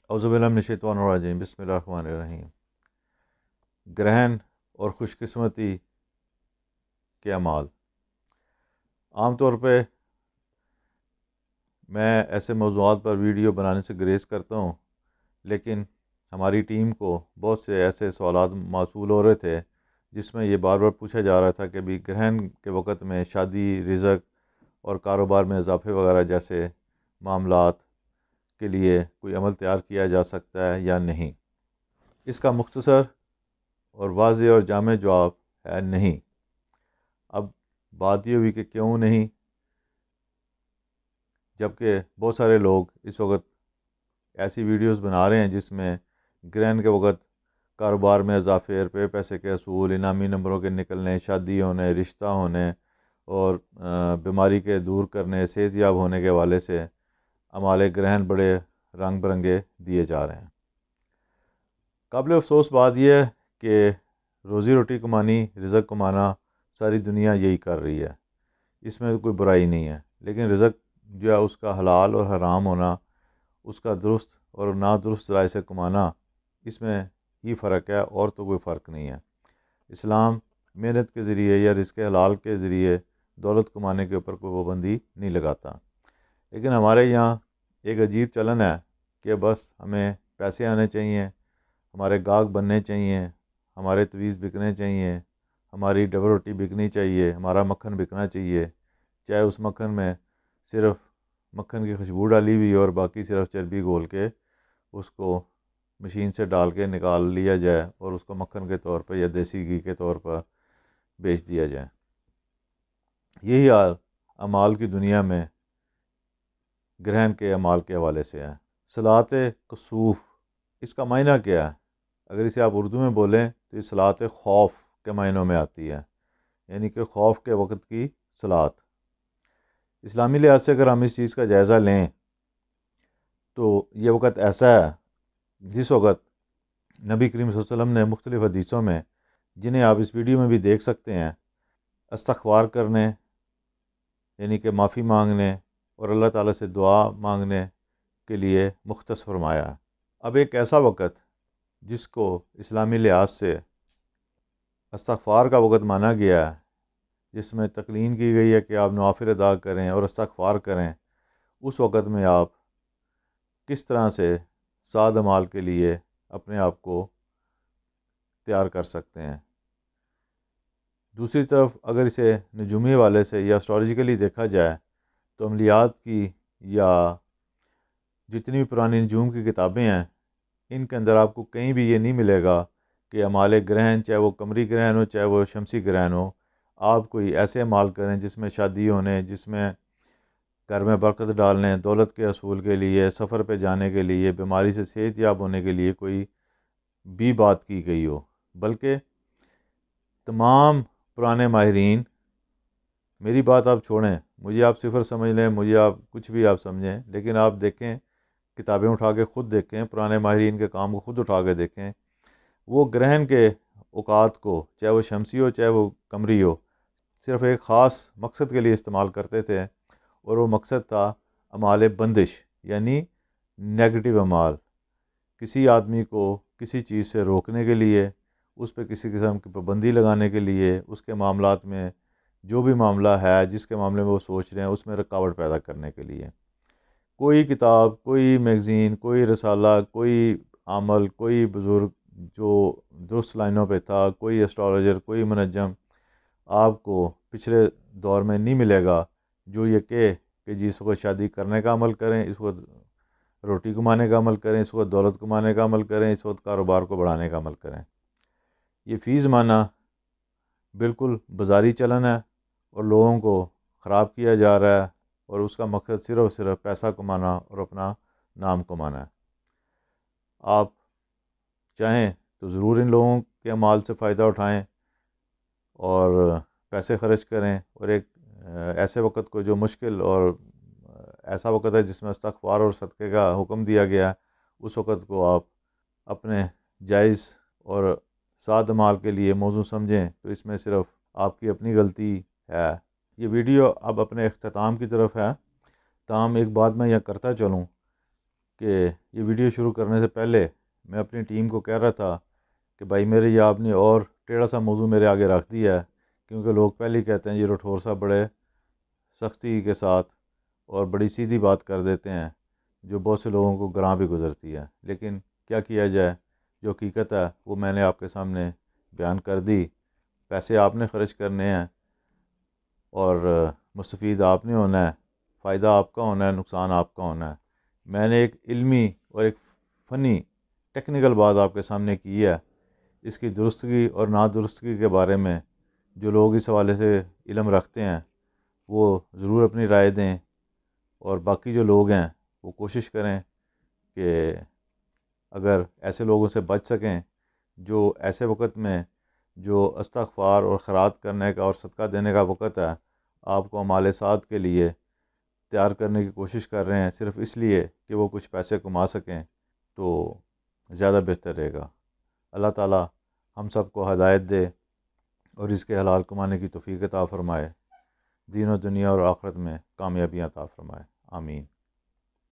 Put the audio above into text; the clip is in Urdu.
اعوذ باللہ من الشیطان الرجیم، بسم اللہ الرحمن الرحیم۔ گرہن اور خوش قسمتی کے اعمال۔ عام طور پہ میں ایسے موضوعات پر ویڈیو بنانے سے گریز کرتا ہوں، لیکن ہماری ٹیم کو بہت سے ایسے سوالات موصول ہو رہے تھے جس میں یہ بار بار پوچھا جا رہا تھا کہ بھی گرہن کے وقت میں شادی، رزق اور کاروبار میں اضافے وغیرہ جیسے معاملات کے لیے کوئی عمل تیار کیا جا سکتا ہے یا نہیں۔ اس کا مختصر اور واضح اور جامع جواب ہے نہیں۔ اب بات یہ ہوئی کہ کیوں نہیں، جبکہ بہت سارے لوگ اس وقت ایسی ویڈیوز بنا رہے ہیں جس میں گرہن کے وقت کاروبار میں اضافے، روپے پیسے کے اصول، انعامی نمبروں کے نکلنے، شادی ہونے، رشتہ ہونے اور بیماری کے دور کرنے، صحت یاب ہونے کے حوالے سے اعمال گرہن بڑے رنگ برنگے دیے جا رہے ہیں۔ قابل افسوس بات یہ ہے کہ روزی روٹی کمانی، رزق کمانا ساری دنیا یہی کر رہی ہے، اس میں کوئی برائی نہیں ہے، لیکن رزق جو ہے اس کا حلال اور حرام ہونا، اس کا درست اور نادرست رائے سے کمانا، اس میں ہی فرق ہے اور تو کوئی فرق نہیں ہے۔ اسلام محنت کے ذریعے یا رزق حلال کے ذریعے دولت کمانے کے اوپر کوئی پابندی نہیں لگاتا، لیکن ہمارے یہاں ایک عجیب چلن ہے کہ بس ہمیں پیسے آنے چاہیے، ہمارے گاہک بننے چاہیے، ہمارے تویز بکنے چاہیے، ہماری ڈبل روٹی بکنی چاہیے، ہمارا مکھن بکنا چاہیے، چاہے اس مکھن میں صرف مکھن کی خوشبو ڈالی ہوئی اور باقی صرف چربی گھول کے اس کو مشین سے ڈال کے نکال لیا جائے اور اس کو مکھن کے طور پہ یا دیسی گھی کے طور پر بیچ دیا جائے۔ یہی حال اعمال کی دنیا میں گرہن کے اعمال کے حوالے سے ہے۔ صلاۃ کسوف، اس کا معنی کیا ہے؟ اگر اسے آپ اردو میں بولیں تو یہ صلاۃ خوف کے معنوں میں آتی ہے، یعنی کہ خوف کے وقت کی صلاۃ۔ اسلامی لحاظ سے اگر ہم اس چیز کا جائزہ لیں تو یہ وقت ایسا ہے جس وقت نبی کریم صلی اللہ علیہ وسلم نے مختلف حدیثوں میں، جنہیں آپ اس ویڈیو میں بھی دیکھ سکتے ہیں، استغفار کرنے یعنی کہ معافی مانگنے اور اللہ تعالیٰ سے دعا مانگنے کے لیے مختص فرمایا ہے۔ اب ایک ایسا وقت جس کو اسلامی لحاظ سے استغفار کا وقت مانا گیا ہے، جس میں تکلین کی گئی ہے کہ آپ نوافل ادا کریں اور استغفار کریں، اس وقت میں آپ کس طرح سے سعد اعمال کے لیے اپنے آپ کو تیار کر سکتے ہیں۔ دوسری طرف اگر اسے نجومی حوالے سے یا اسٹروریجیکلی دیکھا جائے تو عملیات کی یا جتنی بھی پرانی نجوم کی کتابیں ہیں، ان کے اندر آپ کو کہیں بھی یہ نہیں ملے گا کہ اعمال گرہن، چاہے وہ قمری گرہن ہو چاہے وہ شمسی گرہن ہو، آپ کوئی ایسے اعمال کریں جس میں شادی ہونے، جس میں گھر میں برکت ڈالنے، دولت کے حصول کے لیے، سفر پہ جانے کے لیے، بیماری سے صحت یاب ہونے کے لیے کوئی بھی بات کی گئی ہو، بلکہ تمام پرانے ماہرین، میری بات آپ چھوڑیں، مجھے آپ صفر سمجھ لیں، مجھے آپ کچھ بھی آپ سمجھیں، لیکن آپ دیکھیں، کتابیں اٹھا کے خود دیکھیں، پرانے ماہرین کے کام کو خود اٹھا کے دیکھیں، وہ گرہن کے اوقات کو، چاہے وہ شمسی ہو چاہے وہ قمری ہو، صرف ایک خاص مقصد کے لیے استعمال کرتے تھے، اور وہ مقصد تھا اعمال بندش، یعنی نیگیٹو اعمال، کسی آدمی کو کسی چیز سے روکنے کے لیے، اس پہ کسی قسم کی پابندی لگانے کے لیے، اس کے معاملات میں جو بھی معاملہ ہے جس کے معاملے میں وہ سوچ رہے ہیں اس میں رکاوٹ پیدا کرنے کے لیے۔ کوئی کتاب، کوئی میگزین، کوئی رسالہ، کوئی عمل، کوئی بزرگ جو درست لائنوں پہ تھا، کوئی اسٹرالوجر، کوئی منجم آپ کو پچھلے دور میں نہیں ملے گا جو یہ کہ جی اس وقت شادی کرنے کا عمل کریں، اس وقت روٹی کمانے کا عمل کریں، اس وقت دولت کمانے کا عمل کریں، اس وقت کاروبار کو بڑھانے کا عمل کریں۔ یہ فی زمانہ بالکل بازاری چلن ہے اور لوگوں کو خراب کیا جا رہا ہے، اور اس کا مقصد صرف پیسہ کمانا اور اپنا نام کمانا ہے۔ آپ چاہیں تو ضرور ان لوگوں کے اعمال سے فائدہ اٹھائیں اور پیسے خرچ کریں، اور ایک ایسے وقت کو جو مشکل اور ایسا وقت ہے جس میں استغفار اور صدقے کا حکم دیا گیا ہے، اس وقت کو آپ اپنے جائز اور سعد اعمال کے لیے موزوں سمجھیں تو اس میں صرف آپ کی اپنی غلطی ہے۔ یہ ویڈیو اب اپنے اختتام کی طرف ہے، تاہم ایک بات میں یہ کرتا چلوں کہ یہ ویڈیو شروع کرنے سے پہلے میں اپنی ٹیم کو کہہ رہا تھا کہ بھائی میرے یہ آپ نے اور ٹیڑھا سا موضوع میرے آگے رکھ دیا ہے، کیونکہ لوگ پہلے ہی کہتے ہیں یہ راٹھور صاحب بڑے سختی کے ساتھ اور بڑی سیدھی بات کر دیتے ہیں جو بہت سے لوگوں کو گراں بھی گزرتی ہے، لیکن کیا کیا جائے، جو حقیقت ہے وہ میں نے آپ کے سامنے بیان کر دی۔ پیسے آپ نے خرچ کرنے ہیں اور مستفید آپ نے ہونا ہے، فائدہ آپ کا ہونا ہے، نقصان آپ کا ہونا ہے۔ میں نے ایک علمی اور ایک فنی ٹیکنیکل بات آپ کے سامنے کی ہے، اس کی درستگی اور نادرستگی کے بارے میں جو لوگ اس حوالے سے علم رکھتے ہیں وہ ضرور اپنی رائے دیں، اور باقی جو لوگ ہیں وہ کوشش کریں کہ اگر ایسے لوگوں سے بچ سکیں جو ایسے وقت میں جو استغفار اور خیرات کرنے کا اور صدقہ دینے کا وقت ہے آپ کو اعمال صالحات کے لیے تیار کرنے کی کوشش کر رہے ہیں صرف اس لیے کہ وہ کچھ پیسے کما سکیں، تو زیادہ بہتر رہے گا۔ اللہ تعالی ہم سب کو ہدایت دے اور اس کے حلال کمانے کی توفیق عطا فرمائے، دین و دنیا اور آخرت میں کامیابیاں عطا فرمائے، آمین۔